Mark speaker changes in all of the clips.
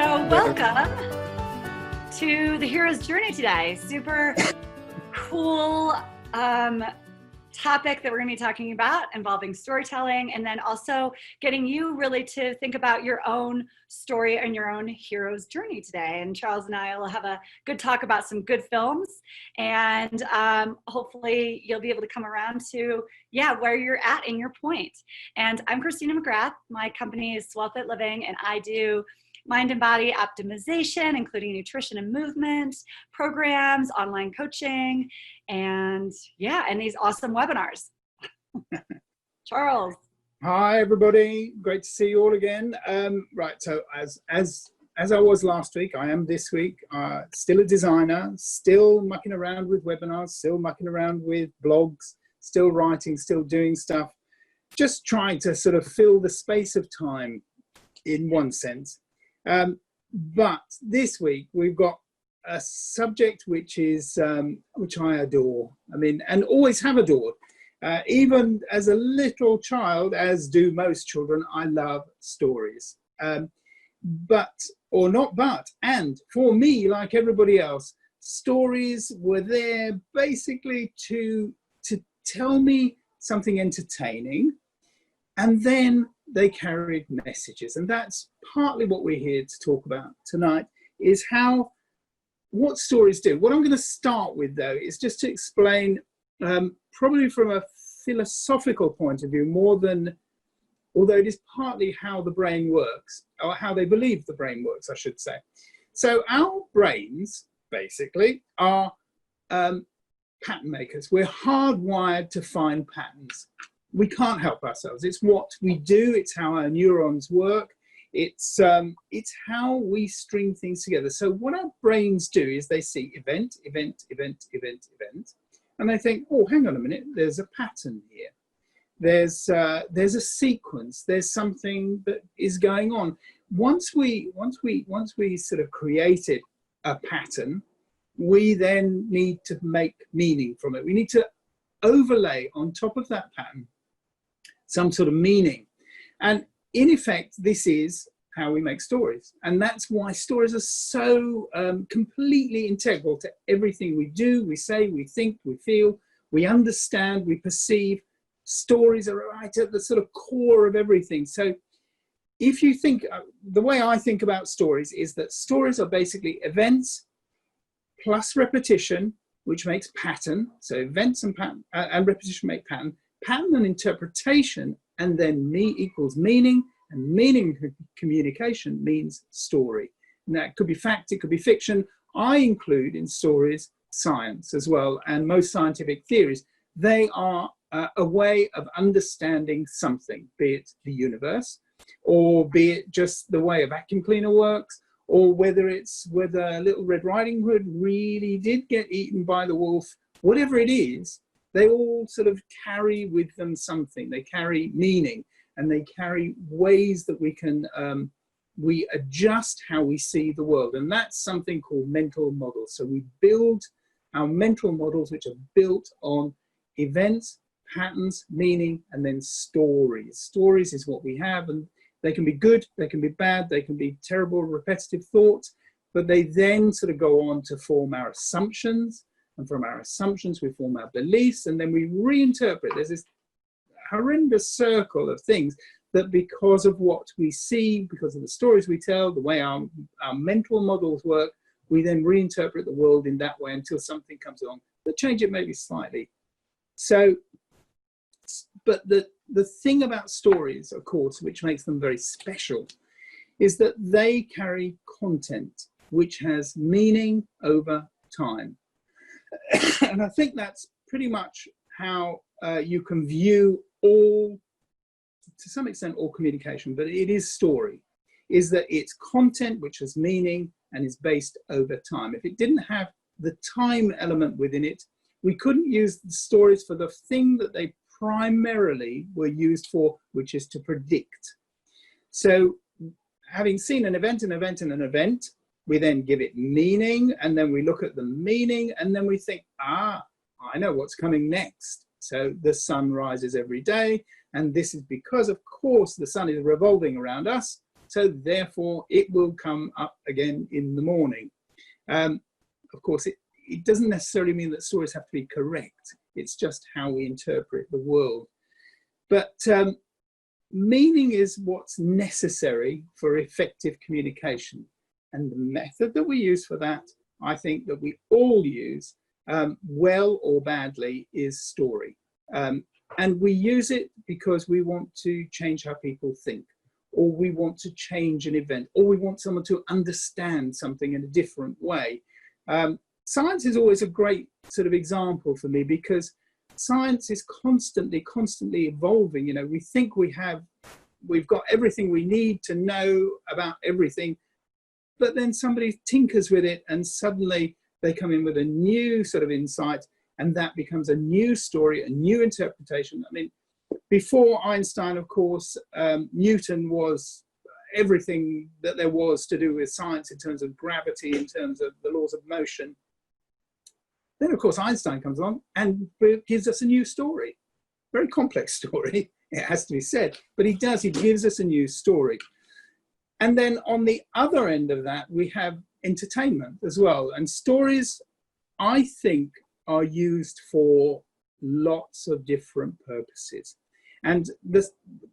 Speaker 1: So welcome to the hero's journey today. Super cool topic that we're going to be talking about involving storytelling, and then also getting you really to think about your own story and your own hero's journey today. And Charles and I will have a good talk about some good films, and hopefully you'll be able to come around to where you're at in your point. And I'm Christina Mcgrath. My company is Swell Fit Living, and I do mind and body optimization, including nutrition and movement programs, online coaching, and these awesome webinars. Charles.
Speaker 2: Hi everybody, great to see you all again. Right, so as I was last week, I am this week. Still a designer, still mucking around with webinars, still mucking around with blogs, still writing, still doing stuff, just trying to sort of fill the space of time in one sense. But this week we've got a subject which is which I adore. I mean, and always have adored. Even as a little child, as do most children, I love stories. And for me, like everybody else, stories were there basically to tell me something entertaining, and then they carried messages. And that's partly what we're here to talk about tonight, is what stories do. What I'm going to start with, though, is just to explain, probably from a philosophical point of view, more than, although it is partly how the brain works, or how they believe the brain works, I should say. So our brains, basically, are pattern makers. We're hardwired to find patterns. We can't help ourselves. It's what we do. It's how our neurons work. It's how we string things together. So what our brains do is they see event, event, event, event, event, and they think, oh, hang on a minute, there's a pattern here. There's a sequence. There's something that is going on. Once we sort of created a pattern, we then need to make meaning from it. We need to overlay on top of that pattern some sort of meaning. And in effect, this is how we make stories. And that's why stories are so completely integral to everything we do, we say, we think, we feel, we understand, we perceive. Stories are right at the sort of core of everything. So if you think, the way I think about stories is that stories are basically events plus repetition, which makes pattern. So events and pattern and repetition make pattern. Pattern and interpretation, and then equals meaning, and meaning communication means story. And that could be fact, it could be fiction. I include in stories science as well, and most scientific theories. They are a way of understanding something, be it the universe, or be it just the way a vacuum cleaner works, or whether Little Red Riding Hood really did get eaten by the wolf. Whatever it is, they all sort of carry with them something. They carry meaning, and they carry ways that we adjust how we see the world. And that's something called mental models. So we build our mental models, which are built on events, patterns, meaning, and then stories. Stories is what we have, and they can be good, they can be bad, they can be terrible, repetitive thoughts, but they then sort of go on to form our assumptions. And from our assumptions, we form our beliefs, and then we reinterpret. There's this horrendous circle of things that, because of what we see, because of the stories we tell, the way our mental models work, we then reinterpret the world in that way until something comes along that change it maybe slightly. So, but the thing about stories, of course, which makes them very special, is that they carry content which has meaning over time. And I think that's pretty much how you can view all, to some extent, all communication, but it is story, is that it's content which has meaning and is based over time. If it didn't have the time element within it, we couldn't use the stories for the thing that they primarily were used for, which is to predict. So having seen an event, we then give it meaning, and then we look at the meaning, and then we think, I know what's coming next. So the sun rises every day, and this is because, of course, the sun is revolving around us. so therefore it will come up again in the morning. Of course, it doesn't necessarily mean that stories have to be correct. It's just how we interpret the world. But meaning is what's necessary for effective communication. And the method that we use for that, I think that we all use, well or badly, is story. And we use it because we want to change how people think, or we want to change an event, or we want someone to understand something in a different way. Science is always a great sort of example for me, because science is constantly evolving. You know, we think we've got everything we need to know about everything, but then somebody tinkers with it and suddenly they come in with a new sort of insight, and that becomes a new story, a new interpretation. I mean, before Einstein, of course, Newton was everything that there was to do with science in terms of gravity, in terms of the laws of motion. Then, of course, Einstein comes along and gives us a new story. Very complex story, it has to be said, but he gives us a new story. And then on the other end of that, we have entertainment as well. And stories, I think, are used for lots of different purposes. And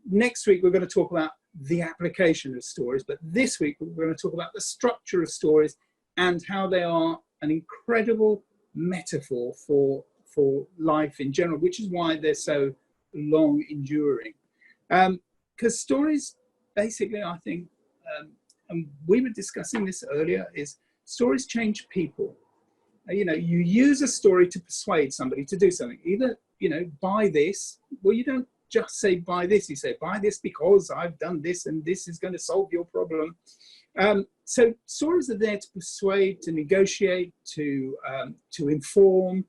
Speaker 2: next week, we're going to talk about the application of stories, but this week, we're going to talk about the structure of stories and how they are an incredible metaphor for life in general, which is why they're so long enduring. Because stories, basically, I think, and we were discussing this earlier, is stories change people. You know, you use a story to persuade somebody to do something. Either, you know, buy this. Well, you don't just say buy this. You say buy this because I've done this and this is going to solve your problem. So stories are there to persuade, to negotiate, to inform.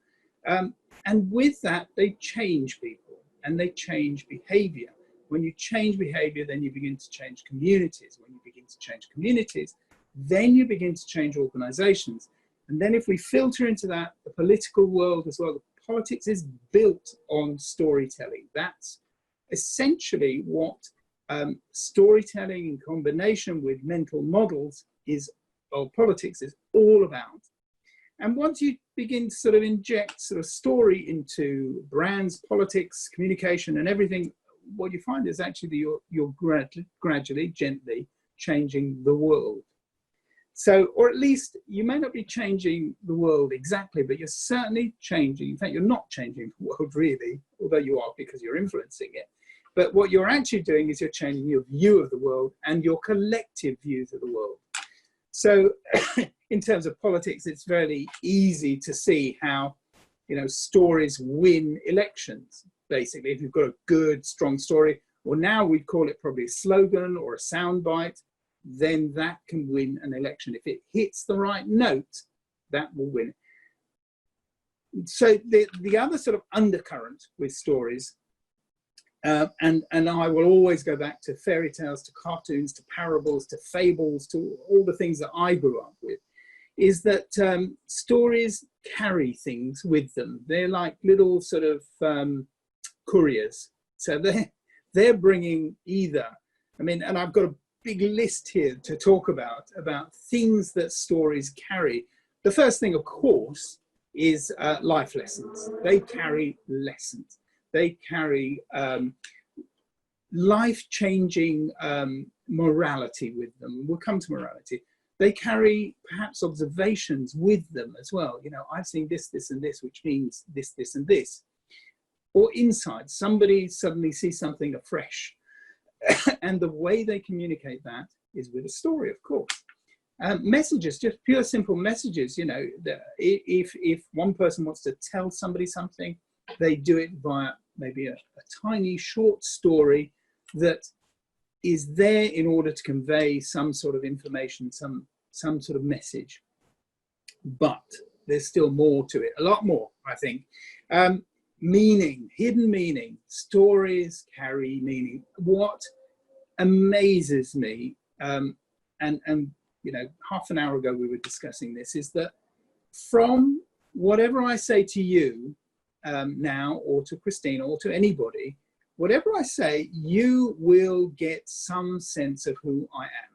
Speaker 2: And with that, they change people and they change behavior. When you change behavior, then you begin to change communities. When you begin to change communities, then you begin to change organizations. And then if we filter into that, the political world as well, the politics is built on storytelling. That's essentially what storytelling in combination with mental models or politics is all about. And once you begin to sort of inject sort of story into brands, politics, communication and everything, what you find is actually that you're gradually, gently changing the world. So, or at least you may not be changing the world exactly, but you're certainly changing. In fact, you're not changing the world really, although you are because you're influencing it. But what you're actually doing is you're changing your view of the world and your collective views of the world. So in terms of politics, it's very easy to see how, you know, stories win elections. Basically, if you've got a good, strong story, or now we'd call it probably a slogan or a soundbite, then that can win an election. If it hits the right note, that will win. So the other sort of undercurrent with stories, and I will always go back to fairy tales, to cartoons, to parables, to fables, to all the things that I grew up with, is that stories carry things with them. They're like little sort of couriers. So they're bringing either, I mean, and I've got a big list here to talk about things that stories carry. The first thing, of course, is life lessons. They carry lessons. They carry life-changing morality with them. We'll come to morality. They carry perhaps observations with them as well. You know, I've seen this, this, and this, which means this, this, and this. Or insight, somebody suddenly sees something afresh. And the way they communicate that is with a story, of course. Messages, just pure simple messages, you know, if one person wants to tell somebody something, they do it via maybe a tiny short story that is there in order to convey some sort of information, some sort of message. But there's still more to it, a lot more, I think. Meaning, hidden meaning, stories carry meaning. What amazes me, and you know, half an hour ago we were discussing this, is that from whatever I say to you now, or to Christina, or to anybody, whatever I say, you will get some sense of who I am.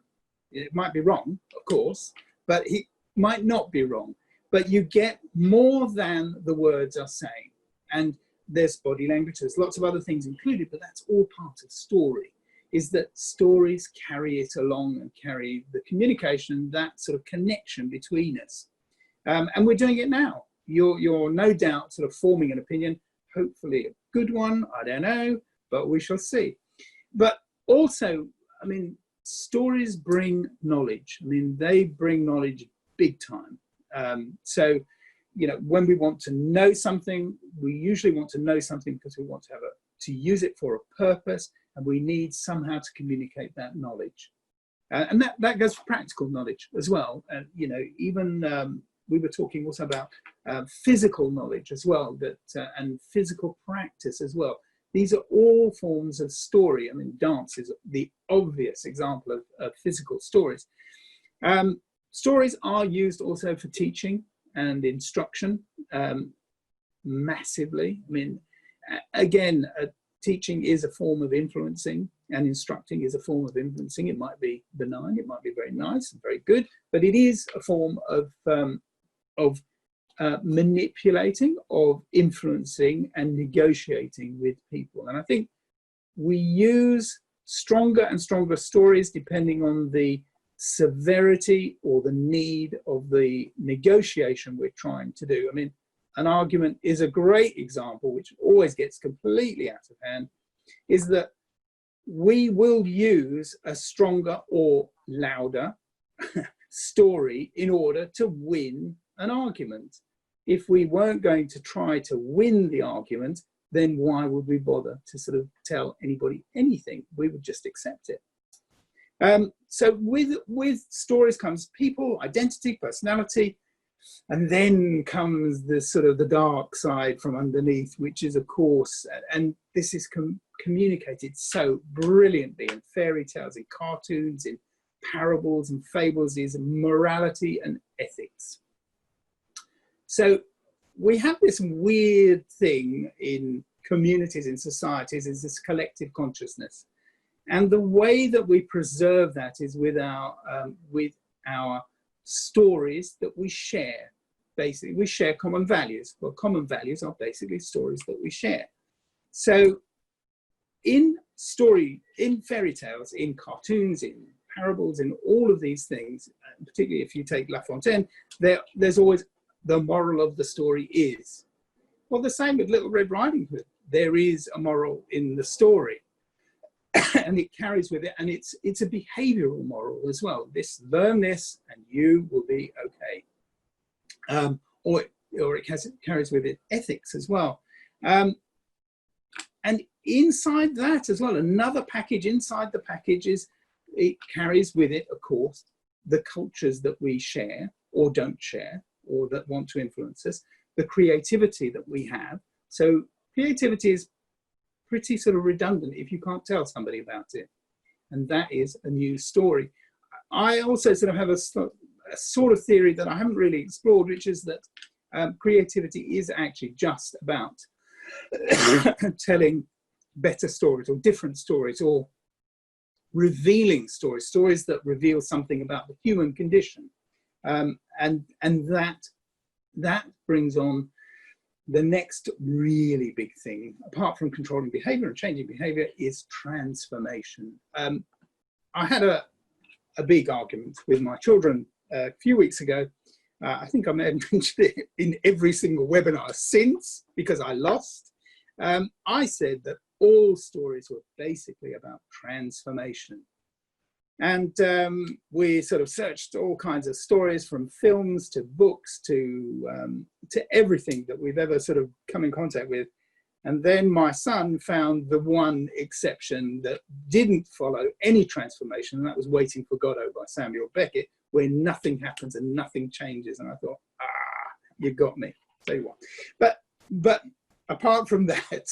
Speaker 2: It might be wrong, of course, but he might not be wrong. But you get more than the words are saying. And there's body language, there's lots of other things included, but that's all part of story, is that stories carry it along and carry the communication, that sort of connection between us. And we're doing it now. You're no doubt sort of forming an opinion, hopefully a good one, I don't know, but we shall see. But also, I mean, stories bring knowledge. I mean, they bring knowledge big time. So, you know, when we want to know something, we usually want to know something because we want to have to use it for a purpose, and we need somehow to communicate that knowledge. And that goes for practical knowledge as well. And, you know, even we were talking also about physical knowledge as well, and physical practice as well. These are all forms of story. I mean, dance is the obvious example of physical stories. Stories are used also for teaching and instruction massively. I mean, again, teaching is a form of influencing, and instructing is a form of influencing. It might be benign, it might be very nice and very good, but it is a form of manipulating, of influencing and negotiating with people. And I think we use stronger and stronger stories depending on the severity or the need of the negotiation we're trying to do. I mean, an argument is a great example, which always gets completely out of hand, is that we will use a stronger or louder story in order to win an argument. If we weren't going to try to win the argument, then why would we bother to sort of tell anybody anything? We would just accept it. So with stories comes people, identity, personality, and then comes the sort of the dark side from underneath, which is, of course, and this is communicated so brilliantly in fairy tales, in cartoons, in parables and fables, is morality and ethics. So we have this weird thing in communities, in societies, is this collective consciousness. And the way that we preserve that is with our stories that we share. Basically, we share common values. Well, common values are basically stories that we share. So in fairy tales, in cartoons, in parables, in all of these things, particularly if you take La Fontaine, there's always the moral of the story is. Well, the same with Little Red Riding Hood. There is a moral in the story. And it carries with it, and it's a behavioral moral as well. Learn this and you will be okay. Or it carries with it ethics as well. And inside that as well, another package inside the package is, it carries with it, of course, the cultures that we share or don't share, or that want to influence us, the creativity that we have. So creativity is pretty sort of redundant if you can't tell somebody about it. And that is a new story. I also sort of have a sort of theory that I haven't really explored, which is that creativity is actually just about telling better stories or different stories, or revealing stories, stories that reveal something about the human condition. And that brings on the next really big thing, apart from controlling behavior and changing behavior, is transformation. I had a big argument with my children a few weeks ago. I think I may have mentioned it in every single webinar since, because I lost. I said that all stories were basically about transformation. And we sort of searched all kinds of stories, from films to books to everything that we've ever sort of come in contact with. And then my son found the one exception that didn't follow any transformation, and that was Waiting for Godot by Samuel Beckett, where nothing happens and nothing changes. And I thought, you got me. Tell you what. But apart from that,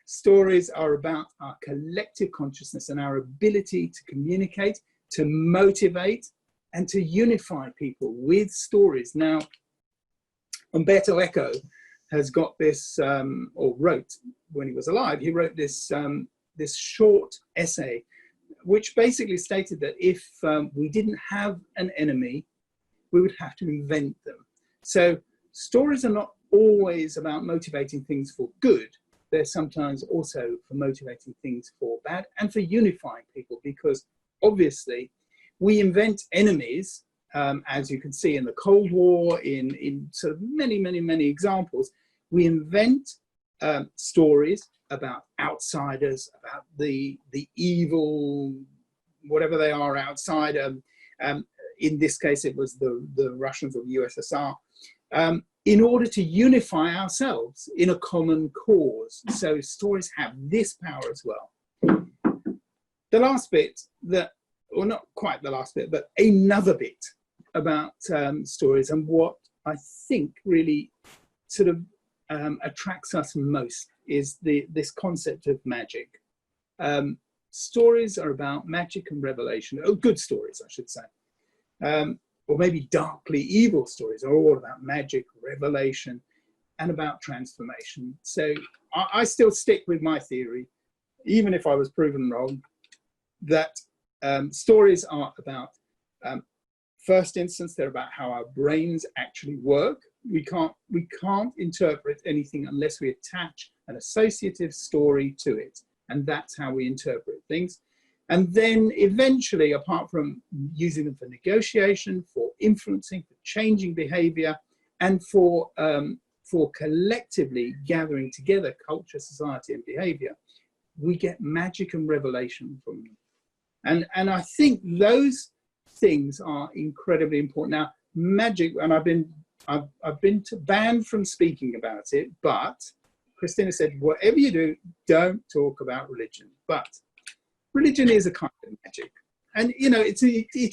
Speaker 2: stories are about our collective consciousness and our ability to communicate, to motivate, and to unify people with stories. Now, Umberto Eco has got this, or wrote when he was alive, he wrote this, this short essay which basically stated that if we didn't have an enemy, we would have to invent them. So stories are not always about motivating things for good. They're sometimes also for motivating things for bad and for unifying people, because obviously we invent enemies, as you can see in the Cold War, in sort of many examples. We invent stories about outsiders, about the evil, whatever they are outside. In this case, it was the Russians or the USSR, in order to unify ourselves in a common cause. So stories have this power as well. The last bit that, or not quite the last bit, but another bit about stories, and what I think really sort of attracts us most, is this concept of magic. Stories are about magic and revelation. Oh, good stories, I should say. Or maybe darkly evil stories are all about magic, revelation, and about transformation. So I still stick with my theory, even if I was proven wrong, that stories are about, first instance, they're about how our brains actually work. We can't interpret anything unless we attach an associative story to it. And that's how we interpret things. And then eventually, apart from using them for negotiation, for influencing, for changing behavior, and for collectively gathering together culture, society, and behavior, we get magic and revelation from them. And I think those things are incredibly important. Now, magic, and I've been banned from speaking about it, but Christina said, whatever you do, don't talk about religion. But religion is a kind of magic. And, you know, it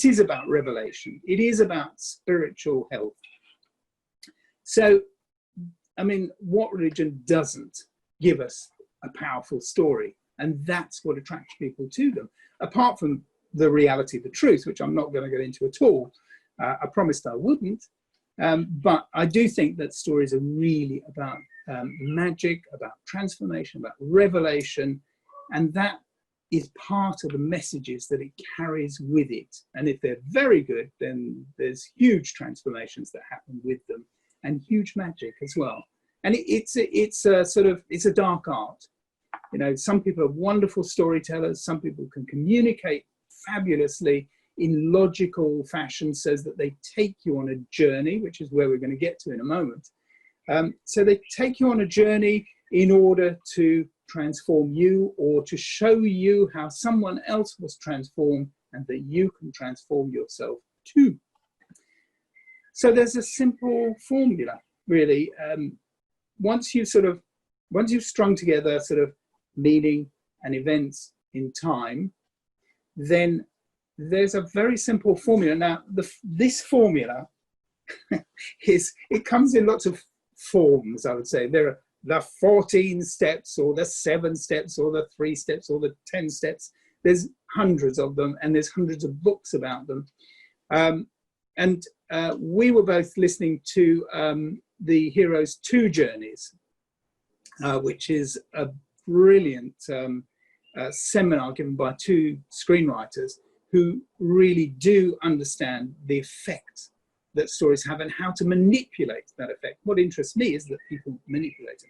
Speaker 2: is about revelation. It is about spiritual health. So, I mean, what religion doesn't give us? A powerful story. And that's what attracts people to them. Apart from the reality, the truth, which I'm not going to get into at all. I promised I wouldn't. But I do think that stories are really about magic, about transformation, about revelation. And that is part of the messages that it carries with it. And if they're very good, then there's huge transformations that happen with them, and huge magic as well. And it's a dark art. You know, some people are wonderful storytellers. Some people can communicate fabulously in logical fashion, so that they take you on a journey, which is where we're going to get to in a moment. So they take you on a journey in order to transform you, or to show you how someone else was transformed, and that you can transform yourself too. So there's a simple formula, really. Once you've strung together sort of meaning and events in time, then there's a very simple formula. Now, this formula it comes in lots of forms, I would say. There are the 14 steps, or the 7 steps, or the 3 steps, or the 10 steps. There's hundreds of them, and there's hundreds of books about them. We were both listening to the Hero's 2 Journeys, which is a brilliant seminar given by 2 screenwriters who really do understand the effect that stories have and how to manipulate that effect. What interests me is that people manipulate it.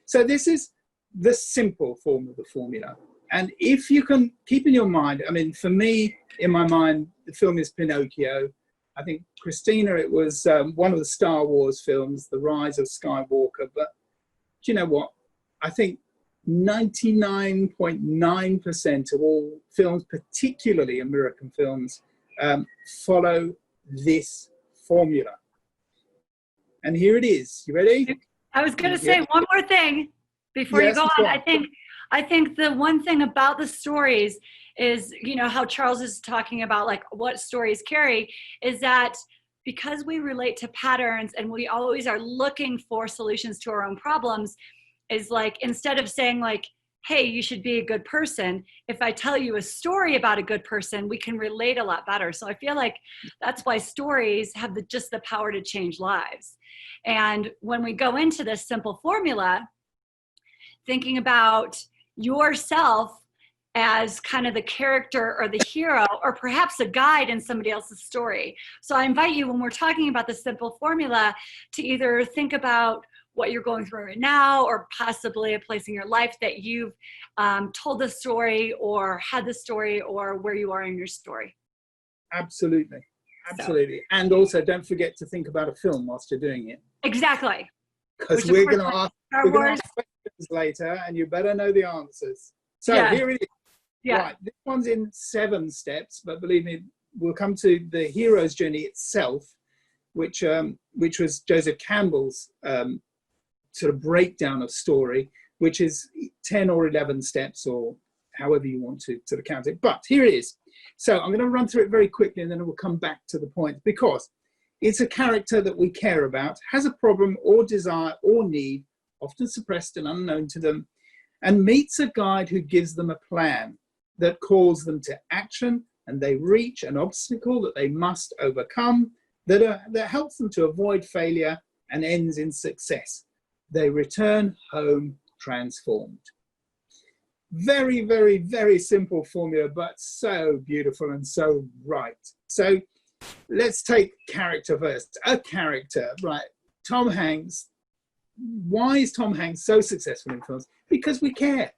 Speaker 2: So this is the simple form of the formula. And if you can keep in your mind, I mean, for me, in my mind, the film is Pinocchio. I think Christina, it was one of the Star Wars films, The Rise of Skywalker. But do you know what? I think 99.9% of all films, particularly American films, follow this formula. And here it is. You ready?
Speaker 1: I was going to say one more thing before you go on. I think the one thing about the stories is, you know, how Charles is talking about like what stories carry, is that because we relate to patterns and we always are looking for solutions to our own problems, is like, instead of saying like, hey, you should be a good person, if I tell you a story about a good person, we can relate a lot better. So I feel like that's why stories have just the power to change lives. And when we go into this simple formula, thinking about yourself as kind of the character or the hero, or perhaps a guide in somebody else's story. So I invite you, when we're talking about the simple formula, to either think about what you're going through right now, or possibly a place in your life that you've told the story or had the story, or where you are in your story.
Speaker 2: Absolutely. Absolutely. So, and also don't forget to think about a film whilst you're doing it.
Speaker 1: Exactly.
Speaker 2: Because we're going to ask questions later, and you better know the answers. So here it is. Yeah. Right, this one's in 7 steps, but believe me, we'll come to the hero's journey itself, which was Joseph Campbell's sort of breakdown of story, which is 10 or 11 steps, or however you want to sort of count it. But here it is. So I'm going to run through it very quickly, and then we'll come back to the point, because it's a character that we care about, has a problem or desire or need, often suppressed and unknown to them, and meets a guide who gives them a plan that calls them to action, and they reach an obstacle that they must overcome, that helps them to avoid failure and ends in success. They return home transformed. Very, very, very simple formula, but so beautiful and so right. So let's take character first. A character, right? Tom Hanks. Why is Tom Hanks so successful in films? Because we care.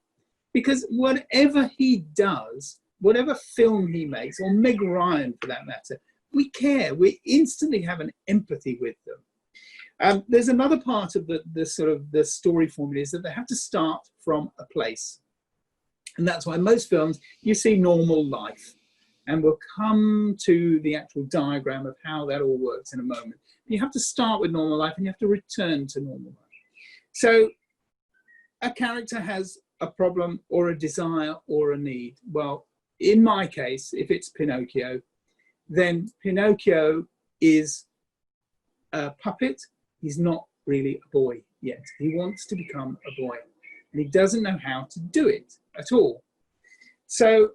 Speaker 2: Because whatever he does, whatever film he makes, or Meg Ryan for that matter, we care. We instantly have an empathy with them. There's another part of the sort of the story formula, is that they have to start from a place. And that's why most films, you see normal life. And we'll come to the actual diagram of how that all works in a moment. You have to start with normal life, and you have to return to normal life. So a character has a problem or a desire or a need. Well, in my case, if it's Pinocchio, then Pinocchio is a puppet. He's not really a boy yet. He wants to become a boy, and he doesn't know how to do it at all. So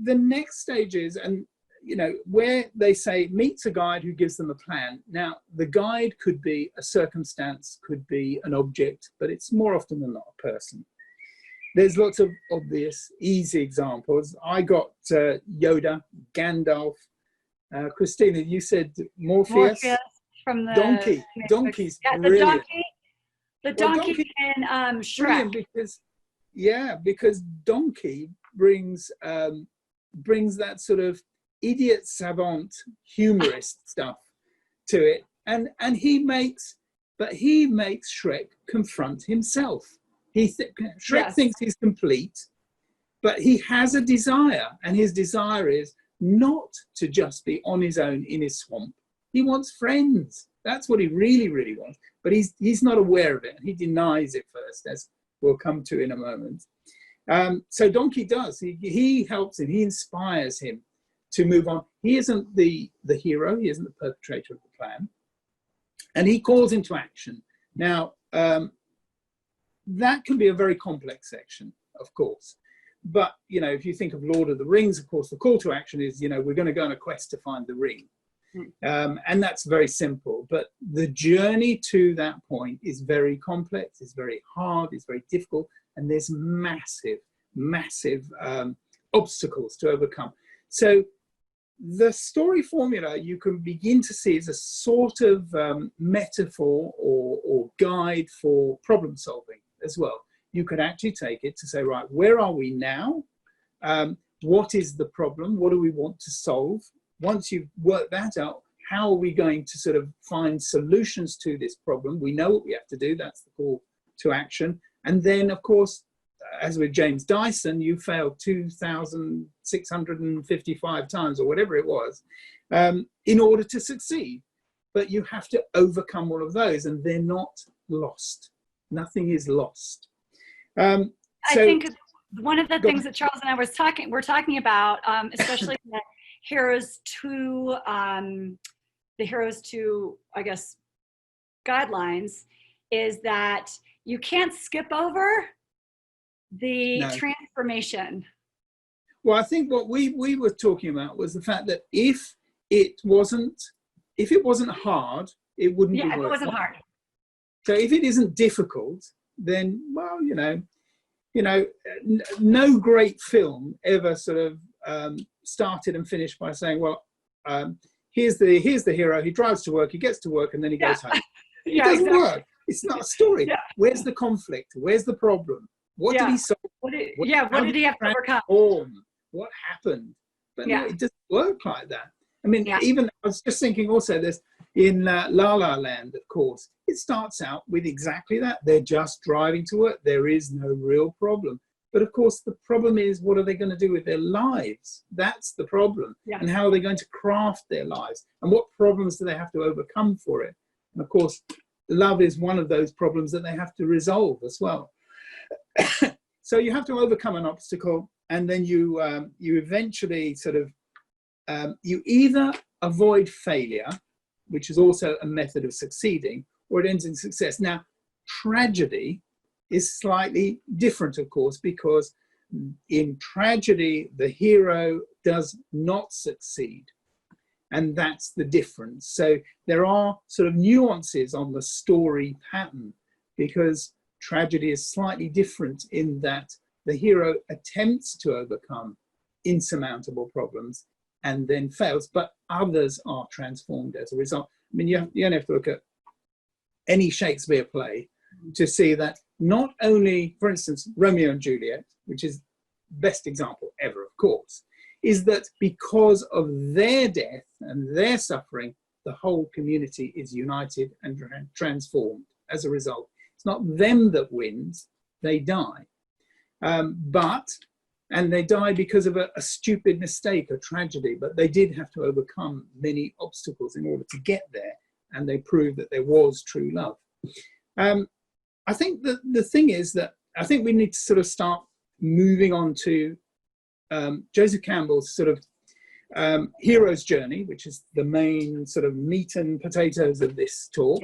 Speaker 2: the next stage is, and you know, where they say meets a guide who gives them a plan. Now, the guide could be a circumstance, could be an object, but it's more often than not a person. There's lots of obvious, easy examples. I got Yoda, Gandalf. Christina, you said Morpheus
Speaker 1: from the
Speaker 2: donkey. Donkey's brilliant.
Speaker 1: The donkey in Shrek.
Speaker 2: Because donkey brings that sort of idiot savant humorist stuff to it, and he makes Shrek confront himself. Shrek thinks he's complete, but he has a desire, and his desire is not to just be on his own in his swamp. He wants friends. That's what he really, really wants. But he's not aware of it. He denies it first, as we'll come to in a moment. So Donkey does. He helps him. He inspires him to move on. He isn't the hero. He isn't the perpetrator of the plan. And he calls into action. Now, that can be a very complex section, of course. But, you know, if you think of Lord of the Rings, of course, the call to action is, you know, we're going to go on a quest to find the ring. And that's very simple. But the journey to that point is very complex, it's very hard, it's very difficult. And there's massive, massive obstacles to overcome. So the story formula you can begin to see as a sort of metaphor or guide for problem solving as well. You could actually take it to say, right, where are we now? What is the problem? What do we want to solve? Once you've worked that out, how are we going to sort of find solutions to this problem? We know what we have to do. That's the call to action. And then, of course, as with James Dyson, you failed 2,655 times or whatever it was in order to succeed. But you have to overcome all of those, and they're not lost. Nothing is lost.
Speaker 1: I think one of the things that Charles and I were talking about, especially the heroes to, I guess, guidelines, is that you can't skip over the transformation.
Speaker 2: Well, I think what we were talking about was the fact that if it wasn't hard, it wouldn't be worth it.
Speaker 1: If it wasn't hard.
Speaker 2: So if it isn't difficult, then, well, you know, you know, no great film ever sort of started and finished by saying, well, here's the hero, he drives to work, he gets to work, and then he goes home. It doesn't work. It's not a story. Where's the conflict? Where's the problem? What did he solve?
Speaker 1: What did he have to overcome?
Speaker 2: What happened? But no, it doesn't work like that. I mean, even I was just thinking also this in La La Land, of course, it starts out with exactly that. They're just driving to work. There is no real problem. But of course, the problem is, what are they going to do with their lives? That's the problem. And how are they going to craft their lives? And what problems do they have to overcome for it? And of course, love is one of those problems that they have to resolve as well. So you have to overcome an obstacle, and then you eventually sort of, you either avoid failure, which is also a method of succeeding, or it ends in success. Now, tragedy is slightly different, of course, because in tragedy, the hero does not succeed. And that's the difference. So there are sort of nuances on the story pattern, because tragedy is slightly different in that the hero attempts to overcome insurmountable problems and then fails, but others are transformed as a result. I mean, you only have to look at any Shakespeare play to see that not only, for instance, Romeo and Juliet, which is the best example ever, of course, is that because of their death and their suffering, the whole community is united and transformed as a result. It's not them that wins, they die. And they die because of a stupid mistake, a tragedy, but they did have to overcome many obstacles in order to get there, and they proved that there was true love. I think that the thing is that I think we need to sort of start moving on to Joseph Campbell's sort of hero's journey, which is the main sort of meat and potatoes of this talk.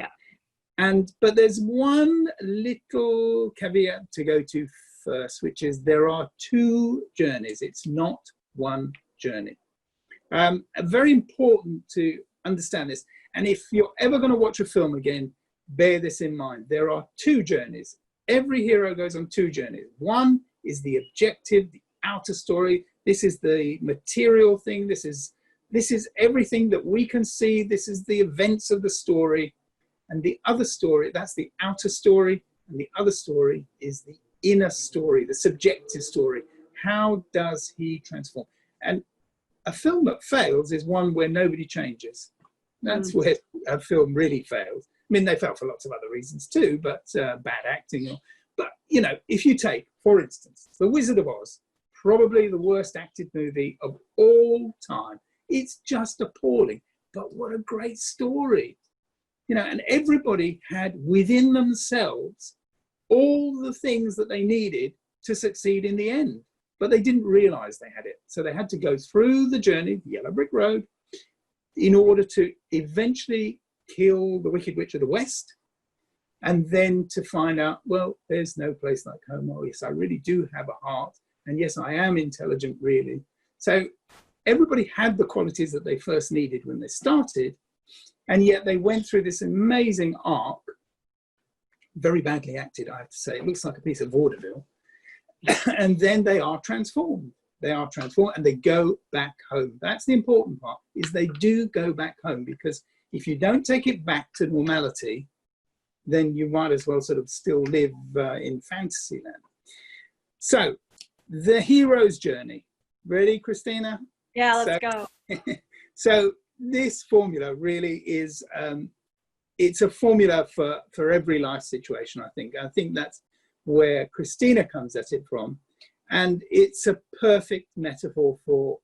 Speaker 2: But there's one little caveat to go to first, which is there are two journeys. It's not one journey. Very important to understand this. And if you're ever going to watch a film again, bear this in mind. There are two journeys. Every hero goes on two journeys. One is the objective, the outer story. This is the material thing. This is everything that we can see. This is the events of the story. And the other story, that's the outer story. And the other story is the inner story, the subjective story. How does he transform? And a film that fails is one where nobody changes. That's where a film really fails. I mean, they fail for lots of other reasons too, but bad acting. But, you know, if you take, for instance, The Wizard of Oz, probably the worst acted movie of all time. It's just appalling, but what a great story. You know, and everybody had within themselves all the things that they needed to succeed in the end, but they didn't realize they had it. So they had to go through the journey, the Yellow Brick Road, in order to eventually kill the Wicked Witch of the West, and then to find out, well, there's no place like home. Oh, yes, I really do have a heart. And yes, I am intelligent, really. So everybody had the qualities that they first needed when they started, and yet they went through this amazing arc, very badly acted, I have to say. It looks like a piece of vaudeville. And then they are transformed. They are transformed and they go back home. That's the important part, is they do go back home, because if you don't take it back to normality, then you might as well sort of still live in fantasy land. So, the hero's journey. Ready, Christina?
Speaker 1: Yeah, let's go.
Speaker 2: So this formula really is, it's a formula for every life situation, I think. I think that's where Christina comes at it from. And it's a perfect metaphor for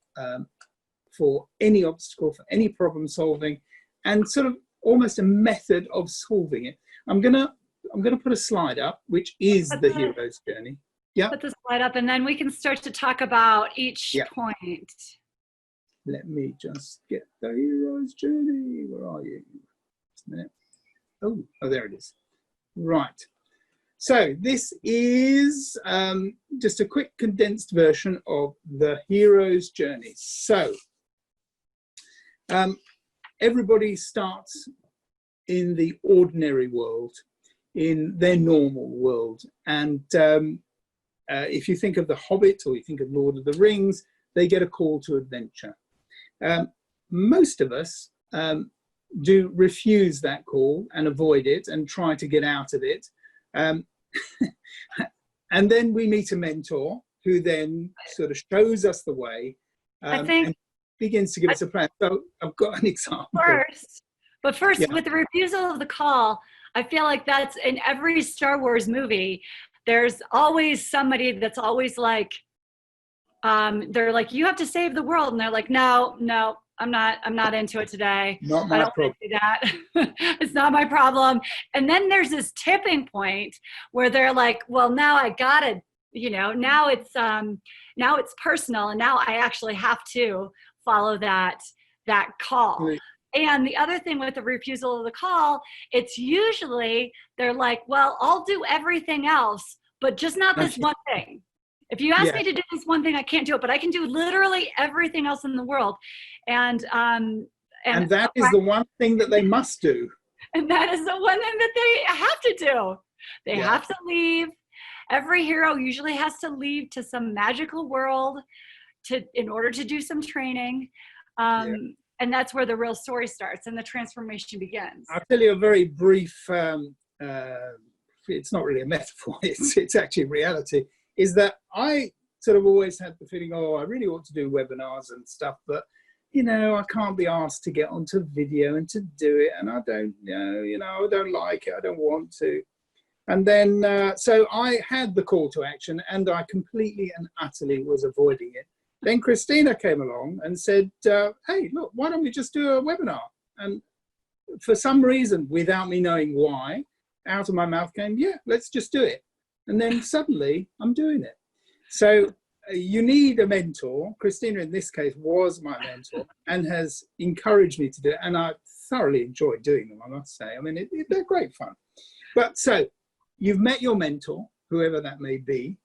Speaker 2: any obstacle, for any problem solving, and sort of almost a method of solving it. I'm gonna put a slide up, which is the hero's journey. Yeah.
Speaker 1: Put the slide up, and then we can start to talk about each point.
Speaker 2: Let me just get the hero's journey. Where are you? Just a minute. Oh, there it is. Right. So this is just a quick condensed version of the hero's journey. So everybody starts in the ordinary world, in their normal world. And if you think of The Hobbit or you think of Lord of the Rings, they get a call to adventure. Most of us do refuse that call and avoid it and try to get out of it. And then we meet a mentor who then sort of shows us the way,
Speaker 1: I think,
Speaker 2: and begins to give us a plan. So I've got an example.
Speaker 1: First,
Speaker 2: Yeah.
Speaker 1: with the refusal of the call, I feel like that's in every Star Wars movie. There's always somebody that's always like, they're like, you have to save the world. And they're like, no, I'm not into it today.
Speaker 2: Not my
Speaker 1: I don't
Speaker 2: problem.
Speaker 1: want to do that. It's not my problem. And then there's this tipping point where they're like, well, now I gotta, now it's personal, and now I actually have to follow that call.
Speaker 2: Right.
Speaker 1: And the other thing with the refusal of the call, it's usually they're like, well, I'll do everything else, but just not this one thing. If you ask me to do this one thing, I can't do it, but I can do literally everything else in the world. And
Speaker 2: that is the one thing that they must do.
Speaker 1: And that is the one thing that they have to do. They have to leave. Every hero usually has to leave to some magical world in order to do some training. And that's where the real story starts and the transformation begins.
Speaker 2: I'll tell you a very brief, it's not really a metaphor, it's actually reality, is that I sort of always had the feeling, I really ought to do webinars and stuff, but, I can't be asked to get onto video and to do it, and I don't know, I don't like it, I don't want to. And then, so I had the call to action, and I completely and utterly was avoiding it. Then Christina came along and said, hey, look, why don't we just do a webinar? And for some reason, without me knowing why, out of my mouth came, yeah, let's just do it. And then suddenly I'm doing it. So you need a mentor. Christina, in this case, was my mentor and has encouraged me to do it. And I thoroughly enjoyed doing them, I must say. I mean, they're great fun. But so you've met your mentor, whoever that may be.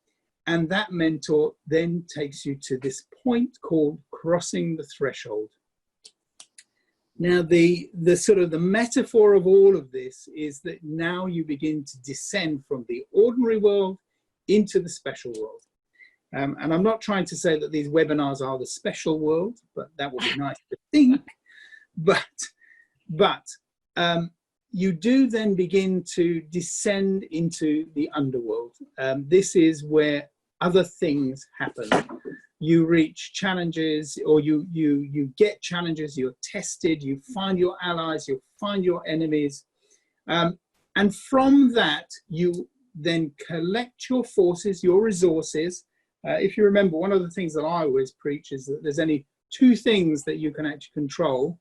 Speaker 2: And that mentor then takes you to this point called crossing the threshold. Now, the sort of the metaphor of all of this is that now you begin to descend from the ordinary world into the special world. And I'm not trying to say that these webinars are the special world, but that would be nice to think. But you do then begin to descend into the underworld. This is where other things happen. You reach challenges, or you get challenges, you're tested, you find your allies, you find your enemies. And from that, you then collect your forces, your resources. If you remember, one of the things that I always preach is that there's only two things that you can actually control.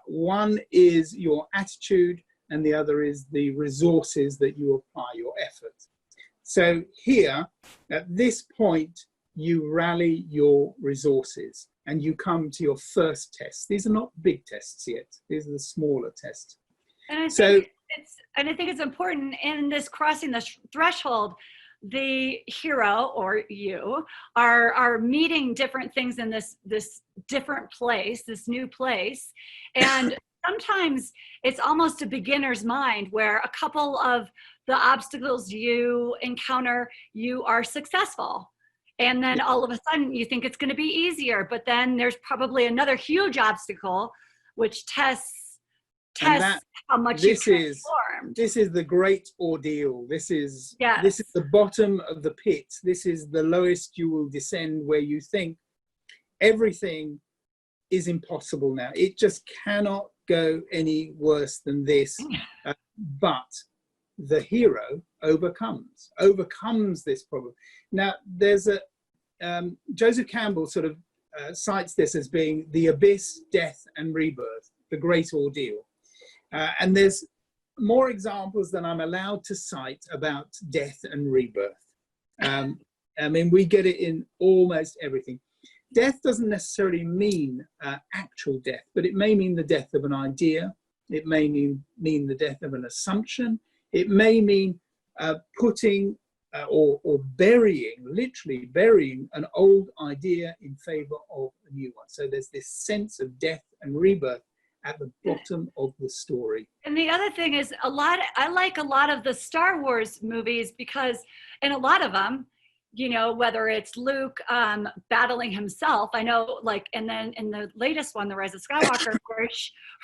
Speaker 2: One is your attitude, and the other is the resources that you apply, your effort. So here, at this point, you rally your resources and you come to your first test. These are not big tests yet. These are the smaller tests.
Speaker 1: And I think it's important in this crossing the threshold, the hero or you are meeting different things in this different place, this new place. And sometimes it's almost a beginner's mind where a couple of the obstacles you encounter, you are successmal. And then all of a sudden you think it's going to be easier, but then there's probably another huge obstacle, which tests how much you transformed.
Speaker 2: This is the great ordeal. This is the bottom of the pit. This is the lowest you will descend, where you think everything is impossible now. It just cannot go any worse than this. But the hero overcomes this problem. Now, there's Joseph Campbell sort of cites this as being the abyss, death, and rebirth, the great ordeal. And there's more examples than I'm allowed to cite about death and rebirth. I mean, we get it in almost everything. Death doesn't necessarily mean actual death, but it may mean the death of an idea. It may mean the death of an assumption. It may mean putting or literally burying an old idea in favor of a new one. So there's this sense of death and rebirth at the bottom of the story.
Speaker 1: And the other thing is I like a lot of the Star Wars movies because in a lot of them, you know, whether it's Luke battling himself. I know, like, and then in the latest one, The Rise of Skywalker, where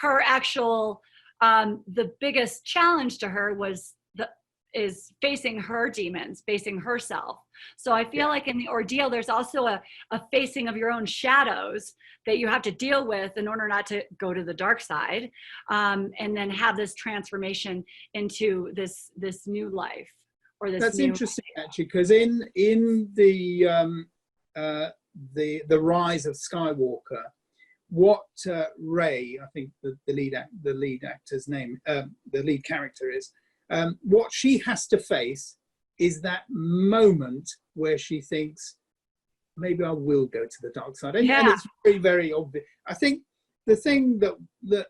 Speaker 1: her actual, the biggest challenge to her is facing her demons, facing herself. So I feel like in the ordeal, there's also a facing of your own shadows that you have to deal with in order not to go to the dark side, and then have this transformation into this new life. Or this
Speaker 2: That's
Speaker 1: new
Speaker 2: interesting, actually, because in the Rise of Skywalker, what Rey, I think the lead actor's name, the lead character is, what she has to face is that moment where she thinks, maybe I will go to the dark side, and it's very, very obvious. I think the thing that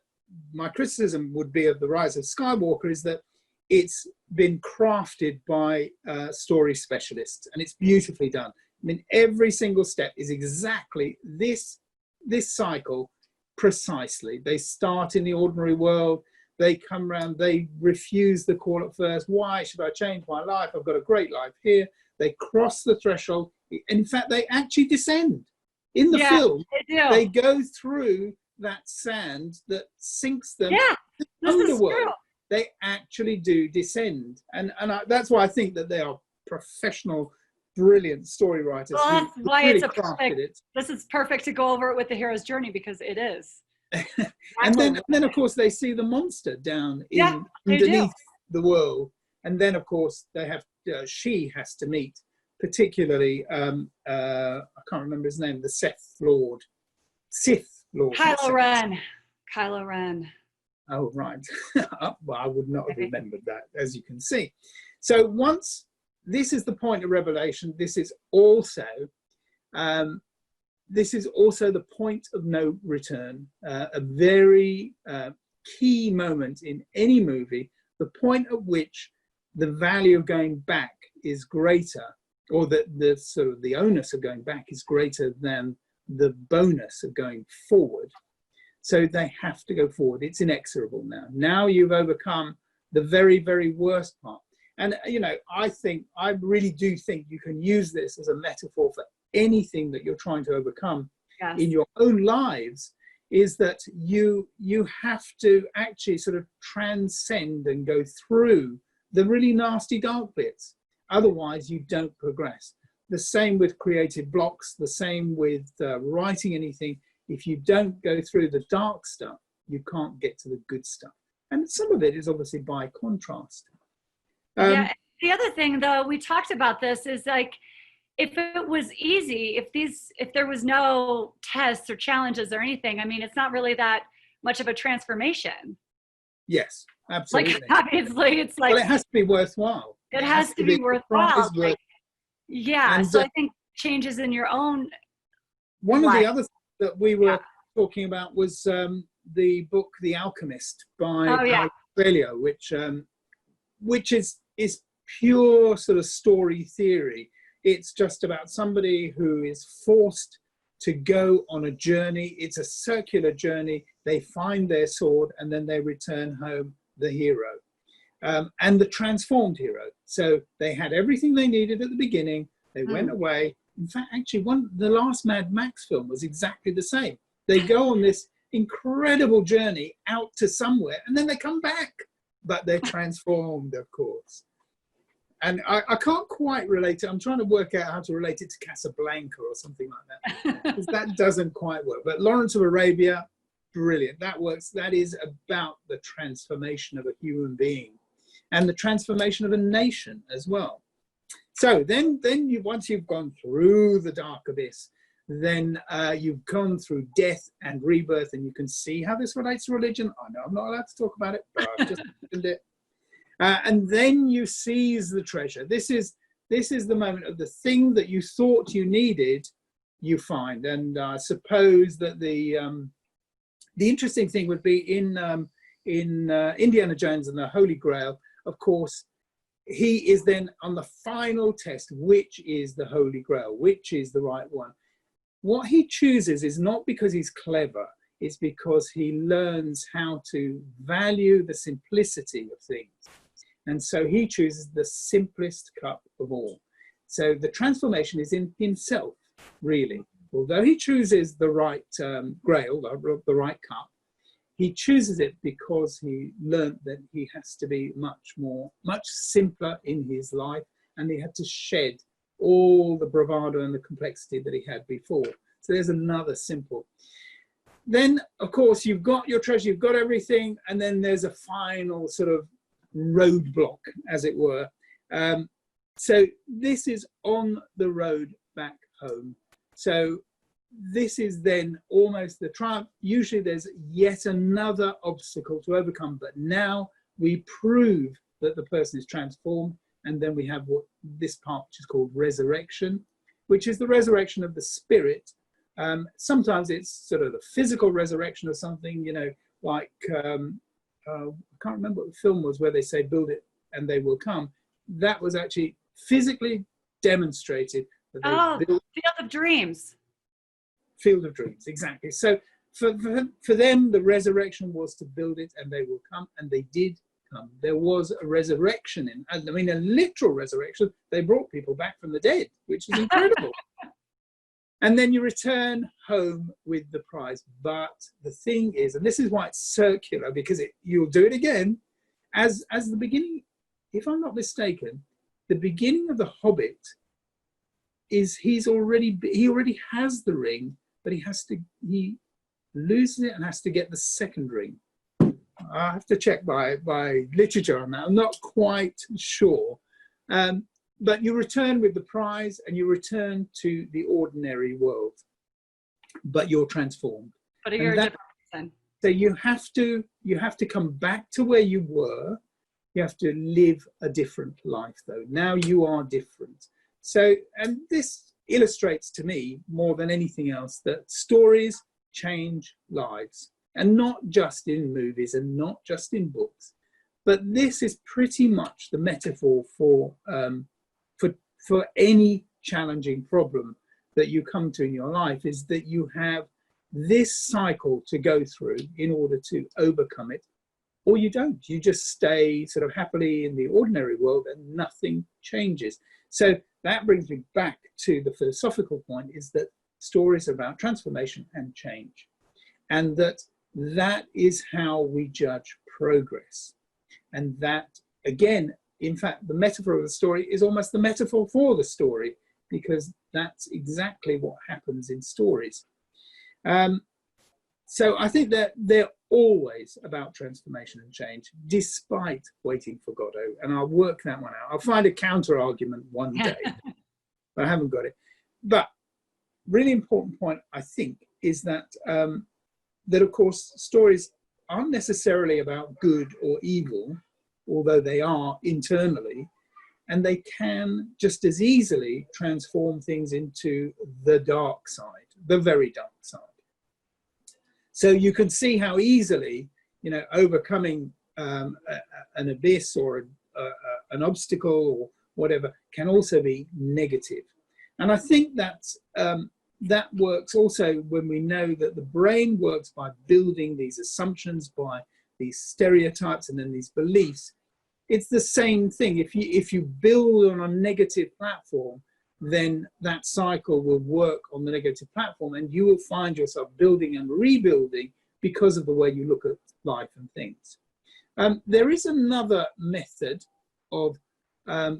Speaker 2: my criticism would be of the Rise of Skywalker is that it's been crafted by story specialists, and it's beautifully done. I mean, every single step is exactly this cycle precisely. They start in the ordinary world, they come around, they refuse the call at first. Why should I change my life? I've got a great life here. They cross the threshold. In fact, they actually descend. In the film, they go through that sand that sinks them to the underworld. They actually do descend, and that's why I think that they are professional, brilliant story writers.
Speaker 1: Well, that's why
Speaker 2: really
Speaker 1: it's this is perfect to go over it with the hero's journey, because it is.
Speaker 2: and then of course they see the monster down underneath the world, and then of course they have she has to meet particularly I can't remember his name, the Sith Lord.
Speaker 1: Kylo Ren.
Speaker 2: Oh, right. Well, I would not have remembered that, as you can see. So once this is the point of revelation, this is also the point of no return, a very key moment in any movie, the point at which the value of going back is greater, or the sort of the onus of going back is greater than the bonus of going forward. So they have to go forward. It's inexorable now. Now you've overcome the very, very worst part. And, you know, I really do think you can use this as a metaphor for anything that you're trying to overcome in your own lives, is that you have to actually sort of transcend and go through the really nasty dark bits. Otherwise, you don't progress. The same with creative blocks, the same with writing anything. If you don't go through the dark stuff, you can't get to the good stuff. And some of it is obviously by contrast.
Speaker 1: The other thing, though, we talked about this, is like, if it was easy, if there was no tests or challenges or anything, I mean, it's not really that much of a transformation.
Speaker 2: Yes, absolutely.
Speaker 1: Like, obviously, it's like,
Speaker 2: well, it has to be worthwhile.
Speaker 1: It has to be worthwhile. Like,
Speaker 2: and,
Speaker 1: so I think changes in your own
Speaker 2: one
Speaker 1: life.
Speaker 2: Of the other things that we were talking about was the book The Alchemist by Australia, which is pure sort of story theory. It's just about somebody who is forced to go on a journey. It's a circular journey. They find their sword and then they return home the hero, and the transformed hero. So they had everything they needed at the beginning. They went away. In fact, actually, the last Mad Max film was exactly the same. They go on this incredible journey out to somewhere, and then they come back, but they're transformed, of course. And I can't quite relate it. I'm trying to work out how to relate it to Casablanca or something like that, because that doesn't quite work. But Lawrence of Arabia, brilliant. That works. That is about the transformation of a human being and the transformation of a nation as well. So then once you've gone through the dark abyss, then you've gone through death and rebirth, and you can see how this relates to religion. I know I'm not allowed to talk about it, but I've just mentioned it. And then you seize the treasure. This is the moment of the thing that you thought you needed, you find. And I suppose that the interesting thing would be in Indiana Jones and the Holy Grail, of course, he is then on the final test, which is the Holy Grail, which is the right one. What he chooses is not because he's clever, it's because he learns how to value the simplicity of things. And so he chooses the simplest cup of all. So the transformation is in himself, really. Although he chooses the right grail, the right cup, he chooses it because he learned that he has to be much simpler in his life, and he had to shed all the bravado and the complexity that he had before. So there's another simple. Then, of course, you've got your treasure, you've got everything, and then there's a final sort of roadblock, as it were. So this is on the road back home. So this is then almost the triumph. Usually there's yet another obstacle to overcome, but now we prove that the person is transformed. And then we have what this part, which is called resurrection, which is the resurrection of the spirit. Sometimes it's sort of the physical resurrection of something, you know, like, I can't remember what the film was where they say, build it and they will come. That was actually physically demonstrated. That they built
Speaker 1: Field of Dreams.
Speaker 2: Field of Dreams, exactly. So for them, the resurrection was to build it and they will come, and they did come. There was a resurrection a literal resurrection. They brought people back from the dead, which is incredible. And then you return home with the prize. But the thing is, and this is why it's circular, because you'll do it again, as the beginning, if I'm not mistaken, the beginning of The Hobbit is he already has the ring, but he loses it and has to get the second ring. I have to check by literature on that. I'm not quite sure. But you return with the prize and you return to the ordinary world, but you're transformed.
Speaker 1: But you're a different person.
Speaker 2: So you have to come back to where you were. You have to live a different life, though. Now you are different. So, and this illustrates to me more than anything else that stories change lives, and not just in movies and not just in books, but this is pretty much the metaphor for any challenging problem that you come to in your life, is that you have this cycle to go through in order to overcome it, or you don't. You just stay sort of happily in the ordinary world and nothing changes. So that brings me back to the philosophical point, is that stories are about transformation and change, and that is how we judge progress. And that, again, in fact, the metaphor of the story is almost the metaphor for the story, because that's exactly what happens in stories. So I think that they're always about transformation and change, despite Waiting for Godot. And I'll work that one out. I'll find a counter argument one day, but I haven't got it. But really important point, I think, is that that of course stories aren't necessarily about good or evil, although they are internally, and they can just as easily transform things into the dark side, the very dark side. So you can see how easily, you know, overcoming an abyss or an obstacle or whatever can also be negative. And I think that works also when we know that the brain works by building these assumptions, by these stereotypes and then these beliefs. It's the same thing. If you build on a negative platform, then that cycle will work on the negative platform, and you will find yourself building and rebuilding because of the way you look at life and things. There is another method of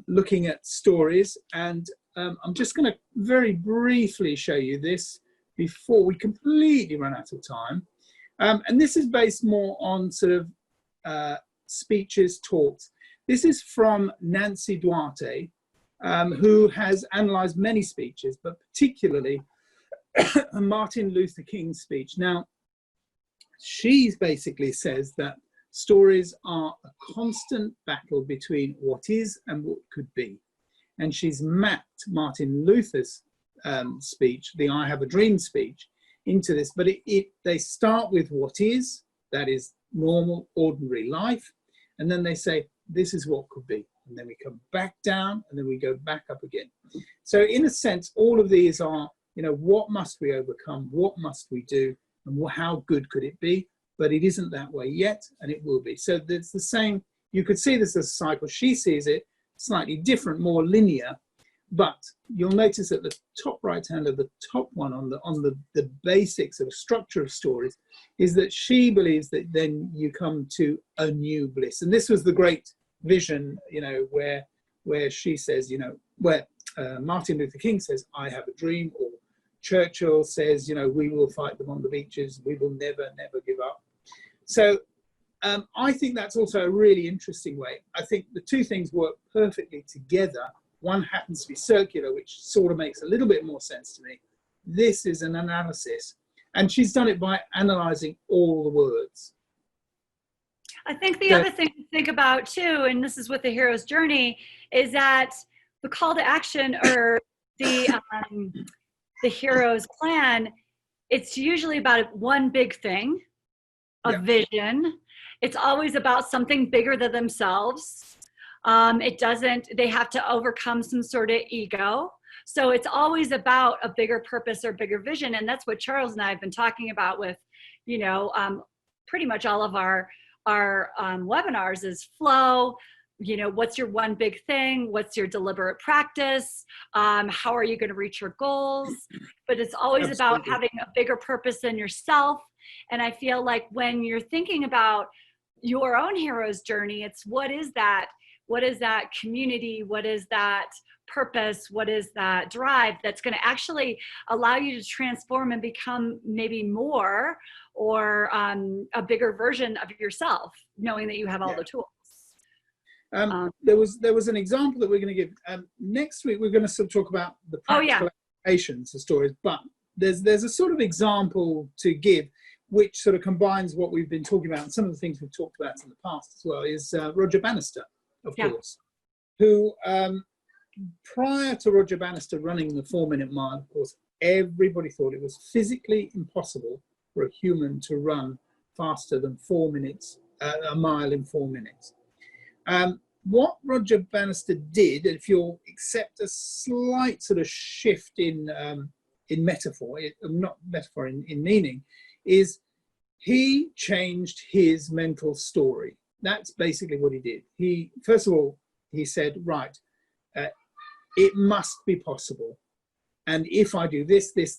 Speaker 2: looking at stories, and I'm just going to very briefly show you this before we completely run out of time. And this is based more on sort of speeches, talks. This is from Nancy Duarte, who has analysed many speeches, but particularly Martin Luther King's speech. Now, she basically says that stories are a constant battle between what is and what could be. And she's mapped Martin Luther's speech, the I Have a Dream speech, into this. But they start with what is, that is normal, ordinary life. And then they say, this is what could be. And then we come back down, and then we go back up again. So in a sense, all of these are, you know, what must we overcome? What must we do? And how good could it be? But it isn't that way yet, and it will be. So it's the same. You could see this as a cycle. She sees it slightly different, more linear. But you'll notice at the top right hand of the top one on the basic sort of structure of stories is that she believes that then you come to a new bliss. And this was the great vision, you know, where she says, you know, where Martin Luther King says, I have a dream, or Churchill says, you know, we will fight them on the beaches, we will never, never give up. So I think that's also a really interesting way. I think the two things work perfectly together. One happens to be circular, which sort of makes a little bit more sense to me. This is an analysis. And she's done it by analysing all the words.
Speaker 1: I think the other thing to think about too, and this is with the hero's journey, is that the call to action or the hero's plan, it's usually about one big thing, a vision. It's always about something bigger than themselves. They have to overcome some sort of ego. So it's always about a bigger purpose or bigger vision. And that's what Charles and I have been talking about with, you know, pretty much all of our webinars is flow. You know, what's your one big thing? What's your deliberate practice? How are you going to reach your goals? But it's always about having a bigger purpose than yourself. And I feel like when you're thinking about your own hero's journey, it's what is that community? What is that purpose? What is that drive that's going to actually allow you to transform and become maybe more or a bigger version of yourself, knowing that you have all the tools.
Speaker 2: There was an example that we're going to give. Next week, we're going to sort of talk about the practical applications of stories, but there's a sort of example to give which sort of combines what we've been talking about and some of the things we've talked about in the past as well, is Roger Bannister, of course, who prior to Roger Bannister running the 4-minute mile, of course, everybody thought it was physically impossible for a human to run faster than 4 minutes, a mile in 4 minutes. What Roger Bannister did, if you'll accept a slight sort of shift in metaphor, not metaphor, in meaning, is he changed his mental story. That's basically what he did. He, first of all, he said, right, it must be possible. And if I do this, this,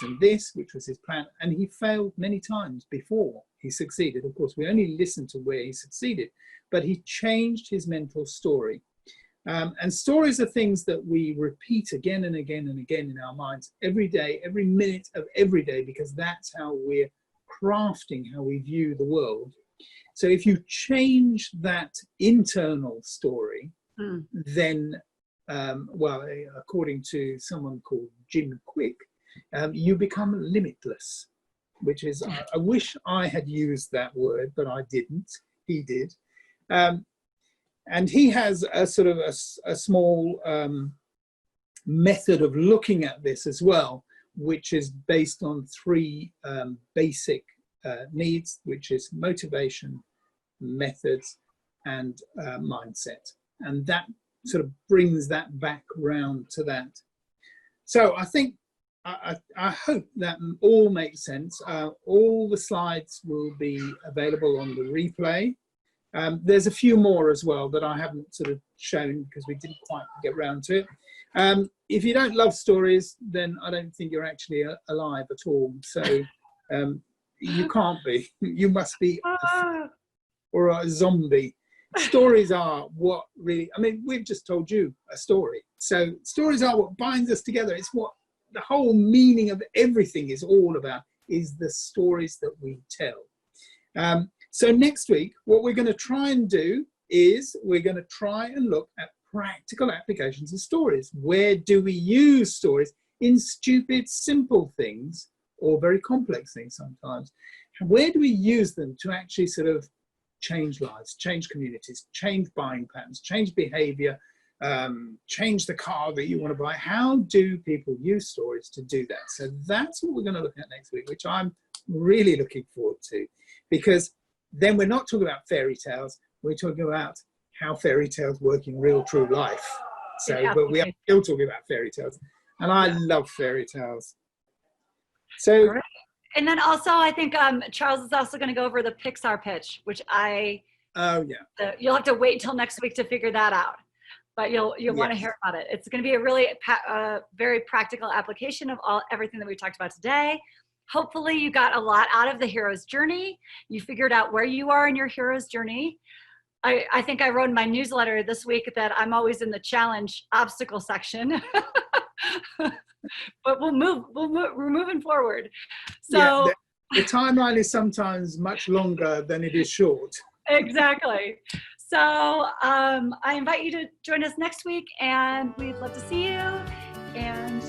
Speaker 2: and this, which was his plan, and he failed many times before he succeeded. Of course, we only listened to where he succeeded, but he changed his mental story. And stories are things that we repeat again and again and again in our minds every day, every minute of every day, because that's how we're crafting how we view the world. So if you change that internal story, then, well, according to someone called Jim Quick, you become limitless, which is, I wish I had used that word, but I didn't. He did. And he has a sort of a small method of looking at this as well, which is based on 3 basic needs, which is motivation, methods, and mindset. And that sort of brings that back round to that. So I think, I hope that all makes sense. All the slides will be available on the replay. There's a few more as well that I haven't sort of shown because we didn't quite get round to it. If you don't love stories, then I don't think you're actually alive at all. So you can't be. You must be or a zombie. Stories are what really, I mean, we've just told you a story. So stories are what binds us together. It's what the whole meaning of everything is all about, is the stories that we tell. So next week, what we're going to try and do is we're going to try and look at practical applications of stories. Where do we use stories in stupid, simple things or very complex things sometimes? Where do we use them to actually sort of change lives, change communities, change buying patterns, change behavior, change the car that you want to buy? How do people use stories to do that? So that's what we're going to look at next week, which I'm really looking forward to, because then we're not talking about fairy tales, we're talking about how fairy tales work in real true life. So, but we are still talking about fairy tales, and I love fairy tales. So,
Speaker 1: and then also I think Charles is also going to go over the Pixar pitch, which you'll have to wait till next week to figure that out. but you'll want to
Speaker 2: Yes.
Speaker 1: hear about it. It's going to be a really very practical application of everything that we talked about today. Hopefully you got a lot out of the hero's journey. You figured out where you are in your hero's journey. I think I wrote in my newsletter this week that I'm always in the challenge obstacle section. But we're moving forward. So
Speaker 2: Yeah, the timeline is sometimes much longer than it is short.
Speaker 1: Exactly. So I invite you to join us next week, and we'd love to see you. And